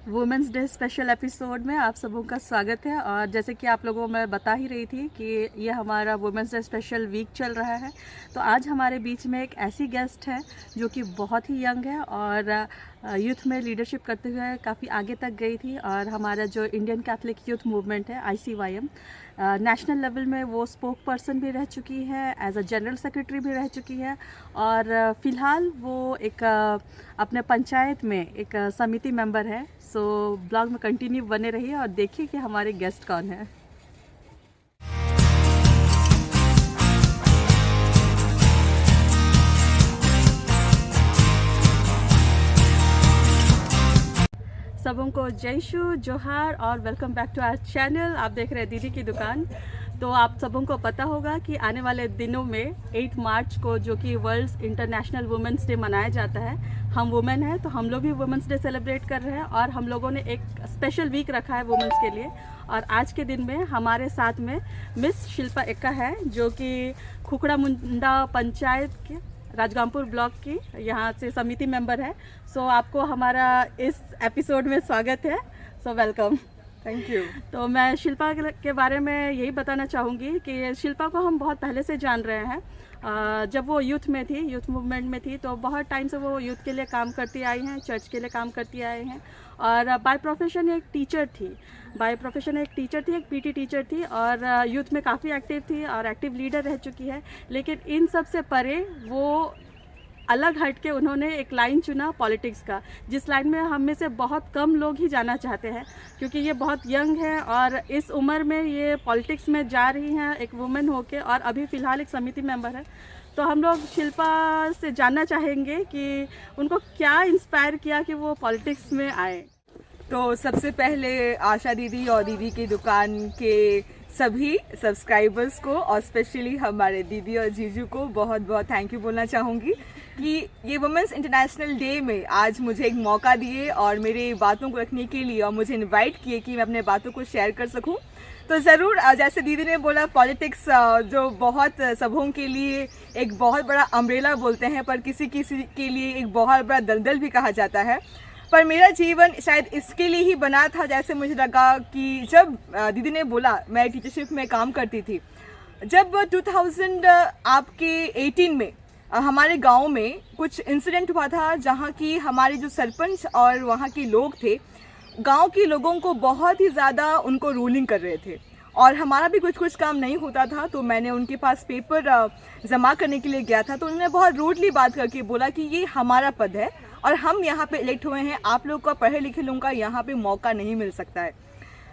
Women's day special episode में आप सबों का स्वागत है। और जैसे कि आप लोगों को मैं बता ही रही थी कि ये हमारा वुमेंस डे स्पेशल वीक चल रहा है, तो आज हमारे बीच में एक ऐसी गेस्ट है जो कि बहुत ही यंग है और यूथ में लीडरशिप करते हुए काफ़ी आगे तक गई थी। और हमारा जो इंडियन कैथलिक यूथ मूवमेंट है ICYM, नेशनल लेवल में वो स्पोक पर्सन भी रह चुकी है, एज अ जनरल सेक्रेटरी भी रह चुकी है। और फ़िलहाल वो एक अपने पंचायत में एक समिति मेंबर है। सो ब्लॉग में कंटिन्यू बने रहिए और देखिए कि हमारे गेस्ट कौन है। सबों को जय शू जोहार और welcome back to our channel. आप देख रहे हैं दीदी की दुकान। तो आप सबों को पता होगा कि आने वाले दिनों में 8 मार्च को, जो कि वर्ल्ड इंटरनेशनल वुमेंस डे मनाया जाता है, हम वुमेन हैं तो हम लोग भी वुमेंस डे सेलिब्रेट कर रहे हैं। और हम लोगों ने एक स्पेशल वीक रखा है वुमेंस के लिए। और आज के दिन में हमारे साथ में मिस शिल्पा एक्का है, जो कि खुखड़ा मुंडा पंचायत के राजगामपुर ब्लॉक की यहाँ से समिति मेंबर है। सो आपको हमारा इस एपिसोड में स्वागत है। So welcome. Thank you. तो मैं शिल्पा के बारे में यही बताना चाहूँगी कि शिल्पा को हम बहुत पहले से जान रहे हैं। जब वो यूथ में थी, यूथ मूवमेंट में थी, तो बहुत टाइम से वो यूथ के लिए काम करती आई हैं, चर्च के लिए काम करती आए हैं। और बाय प्रोफेशन एक टीचर थी, एक PT टीचर थी और यूथ में काफ़ी एक्टिव थी और एक्टिव लीडर रह चुकी है। लेकिन इन सब से परे वो अलग हट के उन्होंने एक लाइन चुना पॉलिटिक्स का, जिस लाइन में हम में से बहुत कम लोग ही जाना चाहते हैं, क्योंकि ये बहुत यंग है और इस उम्र में ये पॉलिटिक्स में जा रही हैं एक वुमेन होके, और अभी फ़िलहाल एक समिति मेंबर है। तो हम लोग शिल्पा से जानना चाहेंगे कि उनको क्या इंस्पायर किया कि वो पॉलिटिक्स में आए। तो सबसे पहले आशा दीदी और दीदी की दुकान के सभी सब्सक्राइबर्स को और स्पेशली हमारे दीदी और जीजू को बहुत बहुत थैंक यू बोलना चाहूँगी कि ये वुमेंस इंटरनेशनल डे में आज मुझे एक मौका दिए और मेरे बातों को रखने के लिए और मुझे इनवाइट किए कि मैं अपने बातों को शेयर कर सकूं। तो ज़रूर, जैसे दीदी ने बोला, पॉलिटिक्स जो बहुत सबों के लिए एक बहुत बड़ा अम्ब्रेला बोलते हैं, पर किसी किसी के लिए एक बहुत बड़ा दलदल भी कहा जाता है। पर मेरा जीवन शायद इसके लिए ही बना था। जैसे मुझे लगा कि जब दीदी ने बोला, मैं टीचरशिप में काम करती थी, जब 2018 में हमारे गांव में कुछ इंसिडेंट हुआ था, जहां की हमारे जो सरपंच और वहां के लोग थे, गांव के लोगों को बहुत ही ज़्यादा उनको रूलिंग कर रहे थे और हमारा भी कुछ काम नहीं होता था। तो मैंने उनके पास पेपर जमा करने के लिए गया था, तो उन्होंने बहुत रूडली बात करके बोला कि ये हमारा पद है और हम यहाँ पे इलेक्ट हुए हैं, आप लोग का पढ़े लिखे लोगों का यहाँ पे मौका नहीं मिल सकता है।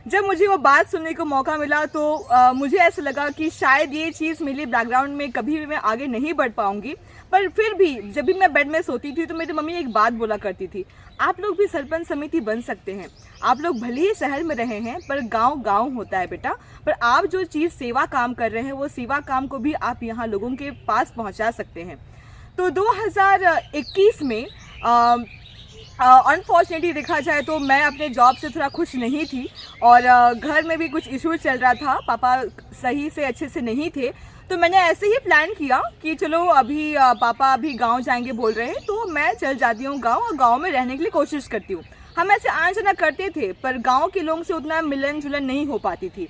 जब मुझे वो बात सुनने को मौका मिला तो मुझे ऐसा लगा कि शायद ये चीज़ मेरे बैकग्राउंड में कभी भी मैं आगे नहीं बढ़ पाऊंगी। पर फिर भी जब भी मैं बेड में सोती थी तो मेरी मम्मी एक बात बोला करती थी, आप लोग भी सरपंच समिति बन सकते हैं। आप लोग भले ही शहर में रहे हैं, पर गांव गांव होता है बेटा। पर आप जो चीज़ सेवा काम कर रहे हैं, वो सेवा काम को भी आप यहाँ लोगों के पास पहुँचा सकते हैं। तो 2021 में अनफॉर्चुनेटली देखा जाए तो मैं अपने जॉब से थोड़ा खुश नहीं थी और घर में भी कुछ इश्यूज चल रहा था, पापा सही से अच्छे से नहीं थे। तो मैंने ऐसे ही प्लान किया कि चलो अभी पापा अभी गांव जाएंगे बोल रहे हैं, तो मैं चल जाती हूँ गांव और गांव में रहने के लिए कोशिश करती हूँ। हम ऐसे आना जाना करते थे, पर गांव के लोगों से उतना मिलन जुलन नहीं हो पाती थी।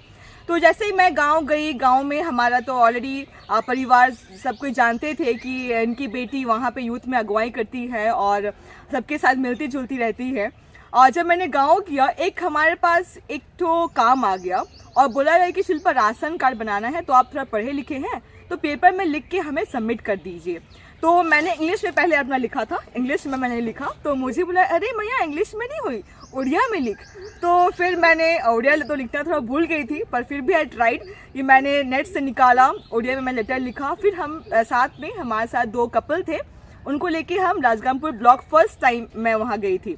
तो जैसे ही मैं गांव गई, गांव में हमारा तो ऑलरेडी परिवार सब कोई जानते थे कि इनकी बेटी वहाँ पे यूथ में अगुवाई करती है और सबके साथ मिलती जुलती रहती है। और जब मैंने गांव किया, एक हमारे पास एक तो काम आ गया और बोला गया कि शिल्पा, राशन कार्ड बनाना है, तो आप थोड़ा पढ़े लिखे हैं तो पेपर में लिख के हमें सबमिट कर दीजिए। तो मैंने इंग्लिश में पहले अपना लिखा था, इंग्लिश में मैंने लिखा, तो मुझे बोला, अरे मैया इंग्लिश में नहीं हुई, उड़िया में लिख। तो फिर मैंने उड़िया तो लिखना थोड़ा भूल गई थी, पर फिर भी आई ट्राइड कि मैंने नेट से निकाला, उड़िया में मैं लेटर लिखा। फिर हम साथ में, हमारे साथ 2 कपल थे, उनको लेके हम राजगामपुर ब्लॉक फर्स्ट टाइम मैं वहाँ गई थी।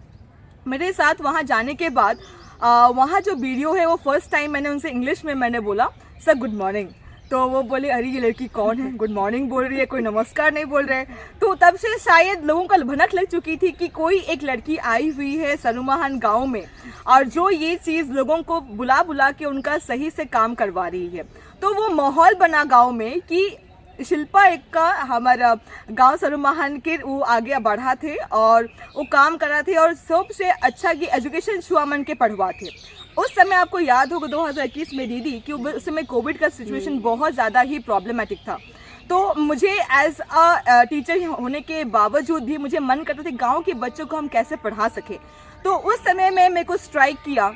मेरे साथ वहाँ जाने के बाद वहाँ जो वीडियो है, वो फर्स्ट टाइम मैंने उनसे इंग्लिश में मैंने बोला, सर गुड मॉर्निंग। तो वो बोले, अरे ये लड़की कौन है, गुड मॉर्निंग बोल रही है, कोई नमस्कार नहीं बोल रहे। तो तब से शायद लोगों को भनक लग चुकी थी कि कोई एक लड़की आई हुई है सनुमाहान गांव में और जो ये चीज़ लोगों को बुला बुला के उनका सही से काम करवा रही है। तो वो माहौल बना गांव में कि शिल्पा एक का हमारा गांव सरुमाहन के वो आगे बढ़ा थे और वो काम करा थे और सबसे अच्छा कि एजुकेशन छुआमन के पढ़वा थे। उस समय आपको याद होगा 2021 में दीदी कि उस समय कोविड का सिचुएशन बहुत ज़्यादा ही प्रॉब्लमेटिक था। तो मुझे एज अ टीचर होने के बावजूद भी मुझे मन करता था गांव के बच्चों को हम कैसे पढ़ा सके। तो उस समय में मेरे को स्ट्राइक किया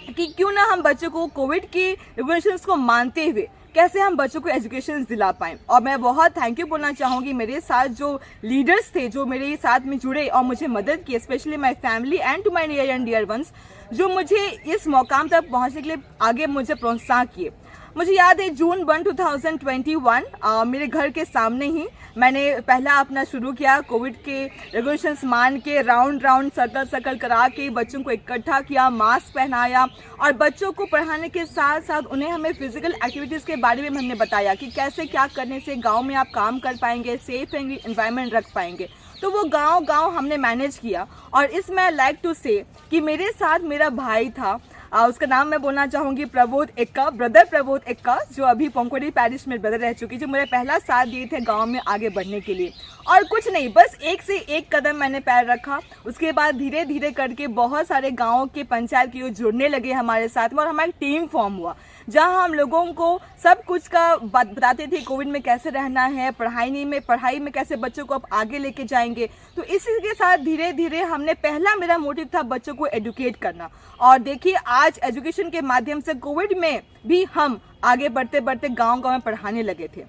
कि क्यों ना हम बच्चों को कोविड की रेगुलेशंस को मानते हुए कैसे हम बच्चों को एजुकेशन दिला पाएँ। और मैं बहुत थैंक यू बोलना चाहूँगी मेरे साथ जो लीडर्स थे जो मेरे साथ में जुड़े और मुझे मदद की, specially my family and to my near and dear ones, जो मुझे इस मुकाम तक पहुँचने के लिए आगे मुझे प्रोत्साहन किए। मुझे याद है जून 1, 2021 मेरे घर के सामने ही मैंने पहला अपना शुरू किया। कोविड के रेगुलेशंस मान के राउंड सर्कल करा के बच्चों को इकट्ठा किया, मास्क पहनाया और बच्चों को पढ़ाने के साथ साथ उन्हें हमें फिजिकल एक्टिविटीज़ के बारे में हमने बताया कि कैसे क्या करने से गाँव में आप काम कर पाएंगे, सेफ एनवायरनमेंट रख पाएंगे। तो वो गांव हमने मैनेज किया। और इसमें आई लाइक टू से कि मेरे साथ मेरा भाई था, उसका नाम मैं बोलना चाहूँगी प्रबोध एक्का, ब्रदर प्रबोध एक्का, जो अभी पोंकोडी पैरिश में ब्रदर रह चुकी, जो मेरा पहला साथ दिए थे गांव में आगे बढ़ने के लिए। और कुछ नहीं, बस एक से एक कदम मैंने पैर रखा। उसके बाद धीरे धीरे करके बहुत सारे गाँव के पंचायत के जुड़ने लगे हमारे साथ में और हमारी टीम फॉर्म हुआ, जहाँ हम लोगों को सब कुछ का बताते थे कोविड में कैसे रहना है, पढ़ाई में कैसे बच्चों को आप आगे लेके जाएंगे। तो इसी के साथ धीरे धीरे हमने पहला मेरा मोटिव था बच्चों को एडुकेट करना। और देखिए आज एजुकेशन के माध्यम से कोविड में भी हम आगे बढ़ते बढ़ते गांव में पढ़ाने लगे थे।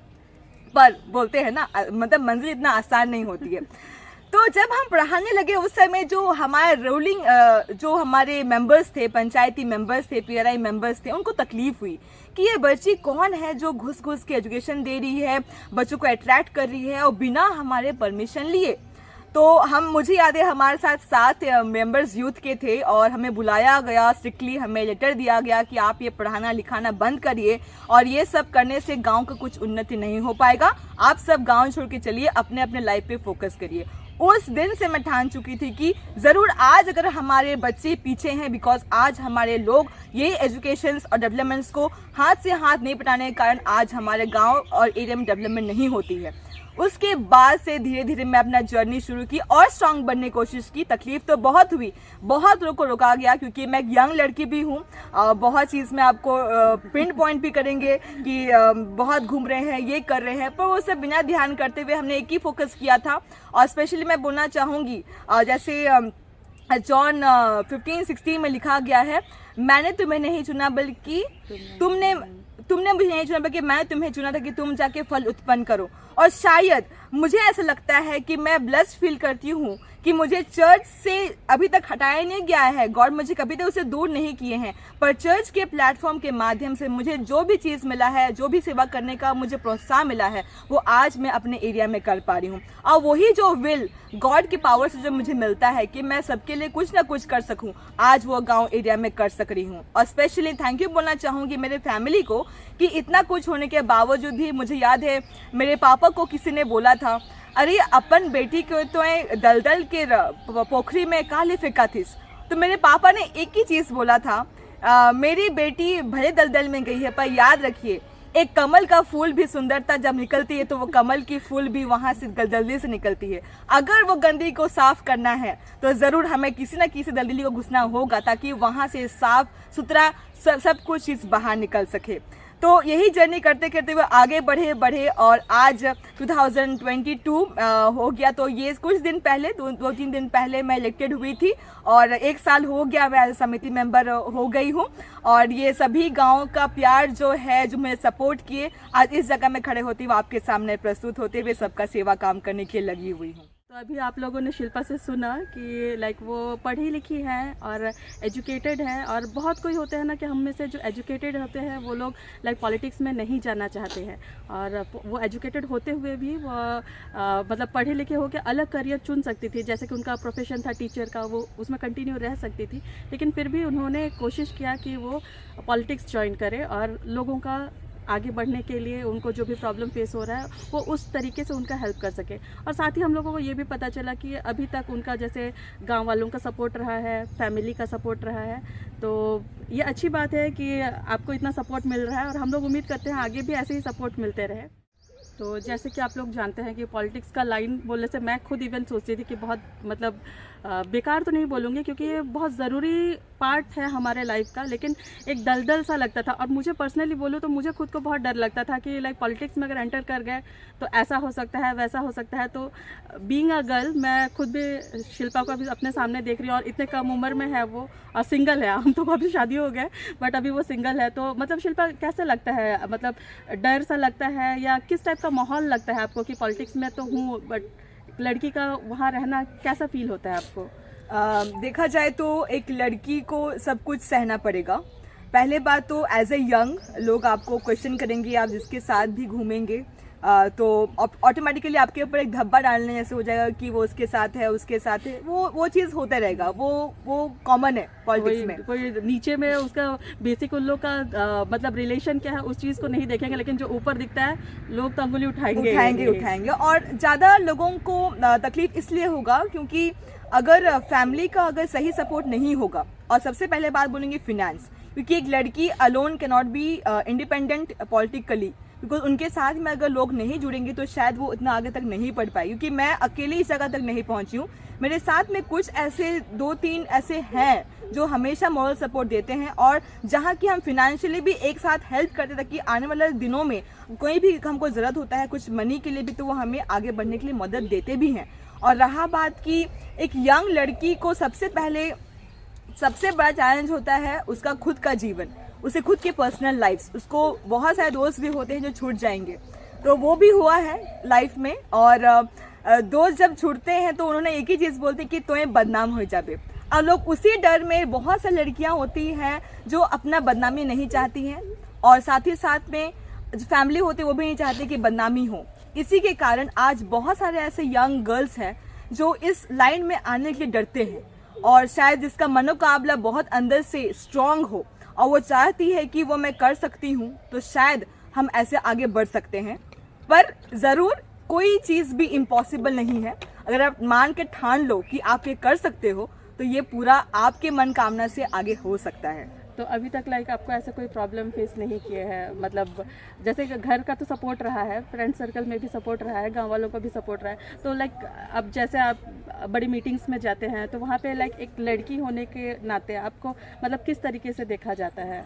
पर बोलते हैं ना, मतलब मंजिल इतना आसान नहीं होती है। तो जब हम पढ़ाने लगे उस समय जो हमारे जो हमारे मेंबर्स थे, पंचायती मेंबर्स थे, पीआरआई मेंबर्स थे, उनको तकलीफ हुई कि ये बच्ची कौन है जो घुस के एजुकेशन दे रही है, बच्चों को अट्रैक्ट कर रही है और बिना हमारे परमिशन लिए। तो मुझे याद है हमारे साथ 7 मेंबर्स यूथ के थे और हमें बुलाया गया, स्ट्रिक्टली हमें लेटर दिया गया कि आप ये पढ़ाना लिखाना बंद करिए और ये सब करने से गांव का कुछ उन्नति नहीं हो पाएगा, आप सब गांव छोड़ के चलिए, अपने अपने लाइफ पे फोकस करिए। उस दिन से मैं ठान चुकी थी कि ज़रूर आज अगर हमारे बच्चे पीछे हैं, बिकॉज आज हमारे लोग ये एजुकेशंस और डेवलपमेंट्स को हाथ से हाथ नहीं पटाने के कारण आज हमारे गांव और एरिया में डेवलपमेंट नहीं होती है। उसके बाद से धीरे धीरे मैं अपना जर्नी शुरू की और स्ट्रांग बनने की कोशिश की। तकलीफ तो बहुत हुई, बहुत लोगों को रोका गया क्योंकि मैं एक यंग लड़की भी हूँ। बहुत चीज़ में आपको पिन पॉइंट भी करेंगे कि बहुत घूम रहे हैं, ये कर रहे हैं, पर वो सब बिना ध्यान करते हुए हमने एक ही फोकस किया था। और स्पेशली मैं बोलना चाहूँगी जैसे जॉन 15:16 में लिखा गया है, मैंने तुम्हें नहीं चुना बल्कि तुमने मुझे नहीं चुना बल्कि मैं तुम्हें चुना था कि तुम जाके फल उत्पन्न करो। और शायद मुझे ऐसा लगता है कि मैं ब्लेस्ड फील करती हूँ कि मुझे चर्च से अभी तक हटाया नहीं गया है, गॉड मुझे कभी तक उसे दूर नहीं किए हैं, पर चर्च के प्लेटफॉर्म के माध्यम से मुझे जो भी चीज़ मिला है, जो भी सेवा करने का मुझे प्रोत्साहन मिला है, वो आज मैं अपने एरिया में कर पा रही हूँ। और वही जो विल गॉड की पावर से जो मुझे मिलता है कि मैं सबके लिए कुछ ना कुछ कर सकूँ, आज वो गाँव एरिया में कर सक रही हूँ। और स्पेशली थैंक यू बोलना चाहूँगी मेरे फैमिली को कि इतना कुछ होने के बावजूद भी मुझे याद है मेरे पापा को किसी ने बोला था, अरे अपन बेटी को तो दलदल के पोखरी में काले फेंका थीस। तो मेरे पापा ने एक ही चीज़ बोला था, मेरी बेटी भले दलदल में गई है पर याद रखिए एक कमल का फूल भी सुंदरता जब निकलती है तो वो कमल की फूल भी वहाँ से दलदली से निकलती है। अगर वो गंदगी को साफ करना है तो ज़रूर हमें किसी न किसी दलदली को घुसना होगा ताकि वहाँ से साफ सुथरा सब कुछ चीज़ बाहर निकल सके। तो यही जर्नी करते करते हुए आगे बढ़े और आज 2022 हो गया। तो ये कुछ दिन पहले 2-3 दिन पहले मैं इलेक्टेड हुई थी और 1 साल हो गया मैं एज समिति मेंबर हो गई हूँ। और ये सभी गाँव का प्यार जो है, जो मुझे सपोर्ट किए, आज इस जगह में खड़े होती हूँ आपके सामने प्रस्तुत होते हुए सबका सेवा काम करने के लिए लगी हुई हूँ। तो अभी आप लोगों ने शिल्पा से सुना कि लाइक वो पढ़ी लिखी हैं और एजुकेटेड हैं। और बहुत कोई होते हैं ना कि हम में से जो एजुकेटेड होते हैं वो लोग लाइक पॉलिटिक्स में नहीं जाना चाहते हैं, और वो एजुकेटेड होते हुए भी वो मतलब पढ़े लिखे होकर अलग करियर चुन सकती थी। जैसे कि उनका प्रोफेशन था टीचर का, वो उसमें कंटिन्यू रह सकती थी, लेकिन फिर भी उन्होंने कोशिश किया कि वो पॉलिटिक्स ज्वाइन करें और लोगों का आगे बढ़ने के लिए उनको जो भी प्रॉब्लम फेस हो रहा है वो उस तरीके से उनका हेल्प कर सके। और साथ ही हम लोगों को ये भी पता चला कि अभी तक उनका जैसे गांव वालों का सपोर्ट रहा है, फैमिली का सपोर्ट रहा है। तो ये अच्छी बात है कि आपको इतना सपोर्ट मिल रहा है और हम लोग उम्मीद करते हैं आगे भी ऐसे ही सपोर्ट मिलते रहे। तो जैसे कि आप लोग जानते हैं कि पॉलिटिक्स का लाइन बोलने से मैं खुद इवन सोचती थी कि बहुत मतलब बेकार तो नहीं बोलूँगी, क्योंकि ये बहुत ज़रूरी पार्ट है हमारे लाइफ का, लेकिन एक दलदल सा लगता था। और मुझे पर्सनली बोलूँ तो मुझे खुद को बहुत डर लगता था कि लाइक पॉलिटिक्स में अगर एंटर कर गए तो ऐसा हो सकता है, वैसा हो सकता है। तो बीइंग अ गर्ल, मैं खुद भी शिल्पा को अभी अपने सामने देख रही हूँ, और इतने कम उम्र में है वो, और सिंगल है। हम तो अभी शादी हो गए बट अभी वो सिंगल है। तो मतलब शिल्पा कैसे लगता है, मतलब डर सा लगता है या किस टाइप का माहौल लगता है आपको कि पॉलिटिक्स में तो हूँ बट लड़की का वहाँ रहना कैसा फील होता है आपको? देखा जाए तो एक लड़की को सब कुछ सहना पड़ेगा। पहले बात तो एज ए यंग लोग आपको क्वेश्चन करेंगे, आप जिसके साथ भी घूमेंगे तो ऑटोमेटिकली आपके ऊपर एक धब्बा डालने जैसे हो जाएगा कि वो उसके साथ है, उसके साथ है, वो चीज़ होता रहेगा। वो कॉमन है पॉलिटिक्स में। कोई नीचे में उसका बेसिक उन लोग का मतलब रिलेशन क्या है उस चीज़ को नहीं देखेंगे, लेकिन जो ऊपर दिखता है लोग तो अंगुली उठाएंगे। और ज़्यादा लोगों को तकलीफ इसलिए होगा क्योंकि अगर फैमिली का अगर सही सपोर्ट नहीं होगा, और सबसे पहले बात बोलेंगे फिनेंस, क्योंकि एक लड़की alone can not be independent politically, because उनके साथ में अगर लोग नहीं जुड़ेंगे तो शायद वो इतना आगे तक नहीं पढ़ पाए। क्योंकि मैं अकेली इस जगह तक नहीं पहुंची हूँ, मेरे साथ में कुछ ऐसे 2-3 ऐसे हैं जो हमेशा मॉरल सपोर्ट देते हैं, और जहाँ की हम फिनेंशियली भी एक साथ हेल्प करते ताकि आने वाले दिनों में कोई भी हमको ज़रूरत होता है कुछ मनी के लिए भी, तो वो हमें आगे बढ़ने के लिए मदद देते भी हैं। और रहा बात कि एक यंग लड़की को सबसे बड़ा चैलेंज होता है उसका खुद का जीवन, उसे खुद के पर्सनल लाइफ। उसको बहुत सारे दोस्त भी होते हैं जो छूट जाएंगे, तो वो भी हुआ है लाइफ में। और दोस्त जब छूटते हैं तो उन्होंने एक ही चीज़ बोलते कि तुम्हें बदनाम हो जावे। अब लोग उसी डर में, बहुत सारी लड़कियां होती हैं जो अपना बदनामी नहीं चाहती हैं, और साथ ही साथ में जो फैमिली होती है वो भी नहीं चाहती कि बदनामी हो। इसी के कारण आज बहुत सारे ऐसे यंग गर्ल्स हैं जो इस लाइन में आने के लिए डरते हैं, और शायद जिसका मनोकाबला बहुत अंदर से स्ट्रांग हो और वो चाहती है कि वो मैं कर सकती हूँ, तो शायद हम ऐसे आगे बढ़ सकते हैं। पर ज़रूर कोई चीज़ भी इम्पॉसिबल नहीं है। अगर आप मान के ठान लो कि आप ये कर सकते हो, तो ये पूरा आपके मनोकामना से आगे हो सकता है। तो अभी तक लाइक आपको ऐसा कोई प्रॉब्लम फेस नहीं किए हैं? मतलब जैसे कि घर का तो सपोर्ट रहा है, फ्रेंड सर्कल में भी सपोर्ट रहा है, गांव वालों का भी सपोर्ट रहा है, तो लाइक अब जैसे आप बड़ी मीटिंग्स में जाते हैं तो वहाँ पे लाइक एक लड़की होने के नाते आपको मतलब किस तरीके से देखा जाता है?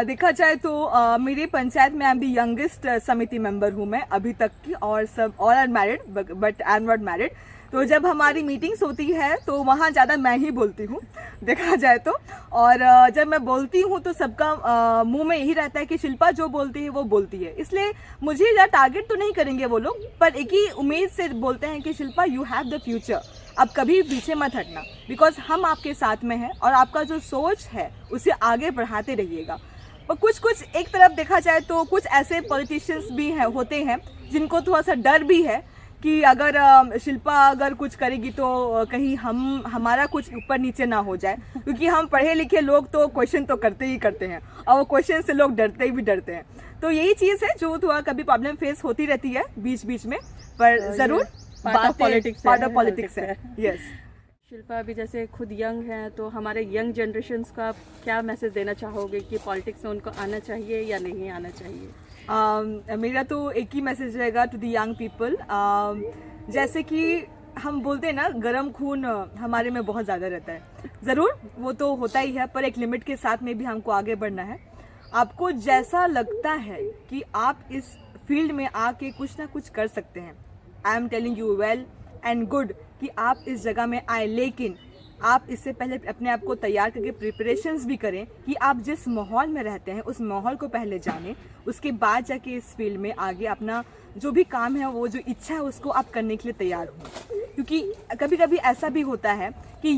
देखा जाए तो मेरी पंचायत में आई एम द यंगेस्ट समिति मेंबर हूँ मैं अभी तक की, और सब all are married but I am not married. तो जब हमारी मीटिंग्स होती है तो वहाँ ज़्यादा मैं ही बोलती हूँ देखा जाए तो। और जब मैं बोलती हूँ तो सबका मुंह में यही रहता है कि शिल्पा जो बोलती है वो बोलती है, इसलिए मुझे ज़्यादा टारगेट तो नहीं करेंगे वो लोग, पर एक ही उम्मीद से बोलते हैं कि Shilpa you have the future, अब कभी पीछे मत हटना, बिकॉज हम आपके साथ में हैं और आपका जो सोच है उसे आगे बढ़ाते रहिएगा। और कुछ एक तरफ देखा जाए तो कुछ ऐसे पॉलिटिशियंस भी हैं होते हैं जिनको थोड़ा सा डर भी है कि अगर शिल्पा अगर कुछ करेगी तो कहीं हमारा कुछ ऊपर नीचे ना हो जाए, क्योंकि हम पढ़े लिखे लोग तो क्वेश्चन तो करते ही करते हैं, और वो क्वेश्चन से लोग डरते ही भी डरते हैं। तो यही चीज़ है जो थोड़ा कभी प्रॉब्लम फेस होती रहती है बीच बीच में, पर ज़रूर पार्ट ऑफ पॉलिटिक्स है। यस। शिल्पा अभी जैसे खुद यंग हैं, तो हमारे यंग जनरेशन्स को आप क्या मैसेज देना चाहोगे कि पॉलिटिक्स में उनको आना चाहिए या नहीं आना चाहिए? मेरा तो एक ही मैसेज रहेगा टू द यंग पीपल। जैसे कि हम बोलते हैं ना, गरम खून हमारे में बहुत ज़्यादा रहता है, ज़रूर वो तो होता ही है, पर एक लिमिट के साथ में भी हमको आगे बढ़ना है। आपको जैसा लगता है कि आप इस फील्ड में आके कुछ ना कुछ कर सकते हैं, I am telling you well and good कि आप इस जगह में आए, लेकिन आप इससे पहले अपने आप को तैयार करके प्रिपरेशंस भी करें कि आप जिस माहौल में रहते हैं उस माहौल को पहले जानें, उसके बाद जाके इस फील्ड में आगे अपना जो भी काम है, वो जो इच्छा है उसको आप करने के लिए तैयार हों। क्योंकि कभी कभी ऐसा भी होता है कि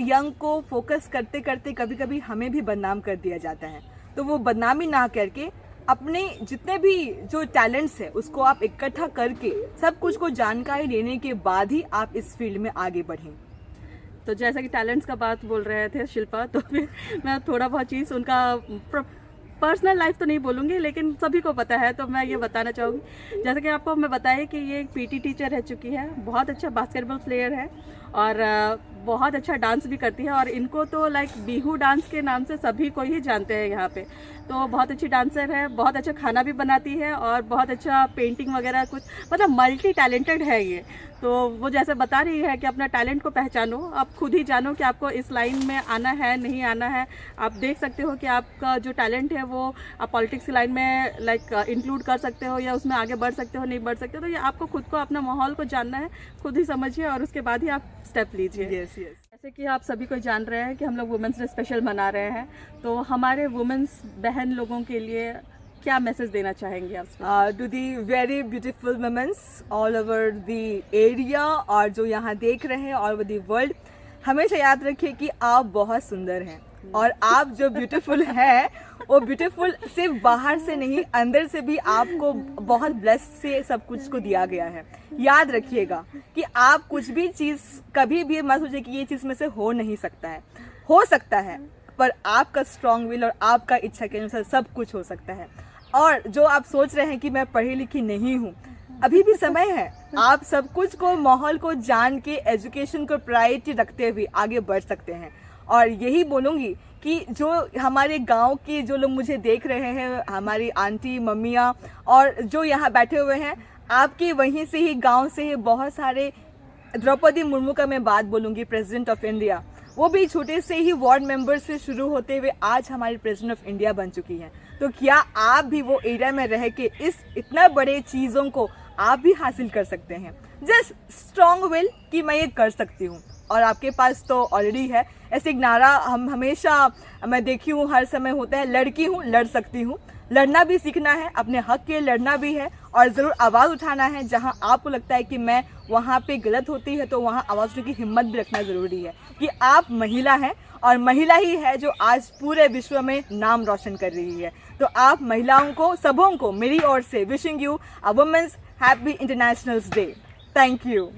यंग को फोकस करते करते कभी कभी हमें भी बदनाम कर दिया जाता है, तो वो बदनामी ना करके अपने जितने भी जो टैलेंट्स है उसको आप इकट्ठा करके सब कुछ को जानकारी लेने के बाद ही आप इस फील्ड में आगे बढ़ें। तो जैसा कि टैलेंट्स का बात बोल रहे थे शिल्पा, तो फिर मैं थोड़ा बहुत चीज़ उनका पर्सनल लाइफ तो नहीं बोलूँगी, लेकिन सभी को पता है, तो मैं ये बताना चाहूँगी। जैसे कि आपको मैं बताया कि ये एक पीटी टीचर रह चुकी है, बहुत अच्छा बास्केटबॉल प्लेयर है, और बहुत अच्छा डांस भी करती है और इनको तो लाइक बिहू डांस के नाम से सभी को ही जानते हैं यहाँ पे। तो बहुत अच्छी डांसर है, बहुत अच्छा खाना भी बनाती है और बहुत अच्छा पेंटिंग वगैरह कुछ, मतलब मल्टी टैलेंटेड है ये। तो वो जैसे बता रही है कि अपना टैलेंट को पहचानो, आप खुद ही जानो कि आपको इस लाइन में आना है नहीं आना है। आप देख सकते हो कि आपका जो टैलेंट है वो आप पॉलिटिक्स की लाइन में लाइक इंक्लूड कर सकते हो या उसमें आगे बढ़ सकते हो नहीं बढ़ सकते हो। तो ये आपको खुद को अपना माहौल को जानना है, खुद ही समझिए और उसके बाद ही आप स्टेप लीजिए। Yes yes. जैसे कि आप सभी को जान रहे हैं कि हम लोग वुमेंस डे स्पेशल मना रहे हैं, तो हमारे वुमेंस बहन लोगों के लिए क्या मैसेज देना चाहेंगे आप? To the very beautiful womens all over the area और जो यहाँ देख रहे हैं ऑल ओवर द वर्ल्ड, हमेशा याद रखिए कि आप बहुत सुंदर हैं और आप जो ब्यूटीफुल हैं वो ब्यूटीफुल सिर्फ बाहर से नहीं, अंदर से भी आपको बहुत ब्लेस्ड से सब कुछ को दिया गया है। याद रखिएगा कि आप कुछ भी चीज़ कभी भी मत सोचिए कि ये चीज़ में से हो नहीं सकता है, हो सकता है, पर आपका स्ट्रॉन्ग विल और आपका इच्छा के अनुसार सब कुछ हो सकता है। और जो आप सोच रहे हैं कि मैं पढ़ी लिखी नहीं हूँ, अभी भी समय है, आप सब कुछ को माहौल को जान के एजुकेशन को प्रायोरिटी रखते हुए आगे बढ़ सकते हैं। और यही बोलूँगी कि जो हमारे गांव के जो लोग मुझे देख रहे हैं, हमारी आंटी मम्मियाँ और जो यहाँ बैठे हुए हैं, आपके वहीं से ही गांव से ही बहुत सारे, द्रौपदी मुर्मू का मैं बात बोलूँगी, प्रेसिडेंट ऑफ इंडिया, वो भी छोटे से ही वार्ड मेंबर से शुरू होते हुए आज हमारी प्रेसिडेंट ऑफ इंडिया बन चुकी हैं। तो क्या आप भी वो एरिया में रह के इस इतना बड़े चीज़ों को आप भी हासिल कर सकते हैं? जस्ट स्ट्रॉन्ग विल कि मैं ये कर सकती हूँ, और आपके पास तो ऑलरेडी है। ऐसे एक नारा हम हमेशा मैं देखी हूँ हर समय होता है, लड़की हूँ लड़ सकती हूँ। लड़ना भी सीखना है, अपने हक के लिए लड़ना भी है और ज़रूर आवाज़ उठाना है। जहाँ आपको लगता है कि मैं वहाँ पे गलत होती है तो वहाँ आवाज़ उठाने की हिम्मत भी रखना ज़रूरी है कि आप महिला हैं और महिला ही है जो आज पूरे विश्व में नाम रोशन कर रही है। तो आप महिलाओं को, सबों को मेरी ओर से wishing you a womens happy international day. Thank you.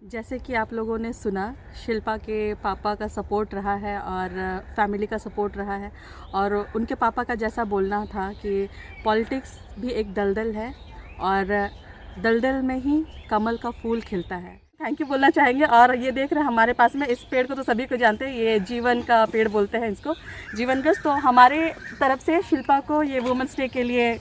जैसे कि आप लोगों ने सुना, शिल्पा के पापा का सपोर्ट रहा है और फैमिली का सपोर्ट रहा है, और उनके पापा का जैसा बोलना था कि पॉलिटिक्स भी एक दलदल है और दलदल में ही कमल का फूल खिलता है। थैंक यू बोलना चाहेंगे। और ये देख रहे हैं हमारे पास में, इस पेड़ को तो सभी को जानते हैं, ये जीवन का पेड़ बोलते हैं इसको, जीवन गज। तो हमारे तरफ से शिल्पा को ये वुमेंस डे के लिए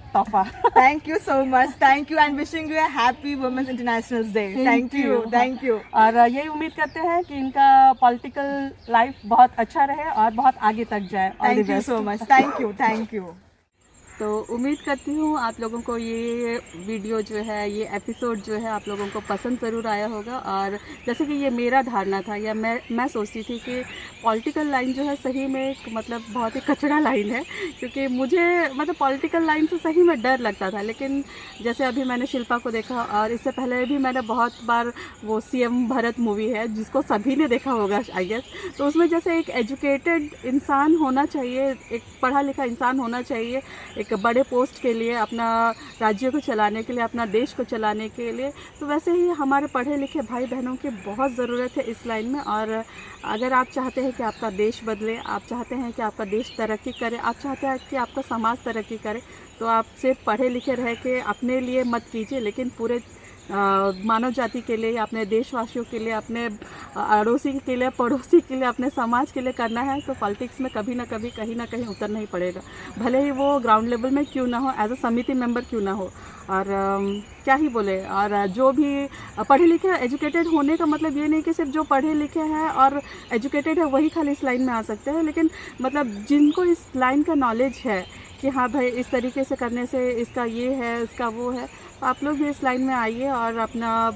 तोहफा। Thank you so much, thank you and wishing you a happy womens international day. Thank you, thank you. और यही उम्मीद करते हैं कि इनका पॉलिटिकल लाइफ बहुत अच्छा रहे और बहुत आगे तक जाए। Thank you so much, thank you, thank you. तो उम्मीद करती हूँ आप लोगों को ये वीडियो जो है, ये एपिसोड जो है आप लोगों को पसंद ज़रूर आया होगा। और जैसे कि ये मेरा धारणा था या मैं सोचती थी कि पॉलिटिकल लाइन जो है सही में एक मतलब बहुत ही कचड़ा लाइन है, क्योंकि मुझे मतलब पॉलिटिकल लाइन से सही में डर लगता था। लेकिन जैसे अभी मैंने शिल्पा को देखा और इससे पहले भी मैंने बहुत बार वो सीएम भरत मूवी है जिसको सभी ने देखा होगा आई गेस, तो उसमें जैसे एक एजुकेटेड इंसान होना चाहिए, एक पढ़ा लिखा इंसान होना चाहिए एक बड़े पोस्ट के लिए, अपना राज्य को चलाने के लिए, अपना देश को चलाने के लिए। तो वैसे ही हमारे पढ़े लिखे भाई बहनों की बहुत ज़रूरत है इस लाइन में। और अगर आप चाहते हैं कि आपका देश बदले, आप चाहते हैं कि आपका देश तरक्की करे, आप चाहते हैं कि आपका समाज तरक्की करे, तो आप सिर्फ पढ़े लिखे रह के अपने लिए मत कीजिए, लेकिन पूरे मानव जाति के लिए, अपने देशवासियों के लिए, अपने अड़ोसी के लिए, पड़ोसी के लिए, अपने समाज के लिए करना है। तो पॉलिटिक्स में कभी ना कभी कहीं ना कहीं उतरना ही पड़ेगा, भले ही वो ग्राउंड लेवल में क्यों ना हो, एज अ समिति मेंबर क्यों ना हो। और क्या ही बोले, और जो भी पढ़े लिखे एजुकेटेड होने का मतलब ये नहीं कि सिर्फ जो पढ़े लिखे हैं और एजुकेटेड है वही खाली इस लाइन में आ सकते हैं, लेकिन मतलब जिनको इस लाइन का नॉलेज है कि हाँ भाई इस तरीके से करने से इसका ये है, इसका वो है, तो आप लोग भी इस लाइन में आइए और अपना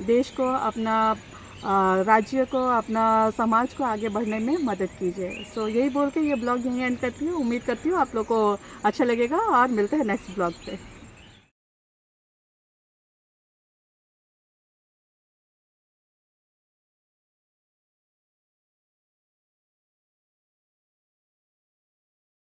देश को, अपना राज्य को, अपना समाज को आगे बढ़ने में मदद कीजिए। सो यही बोल के ये ब्लॉग यहीं एंड करती हूँ। उम्मीद करती हूँ आप लोग को अच्छा लगेगा और मिलते हैं नेक्स्ट ब्लॉग पे।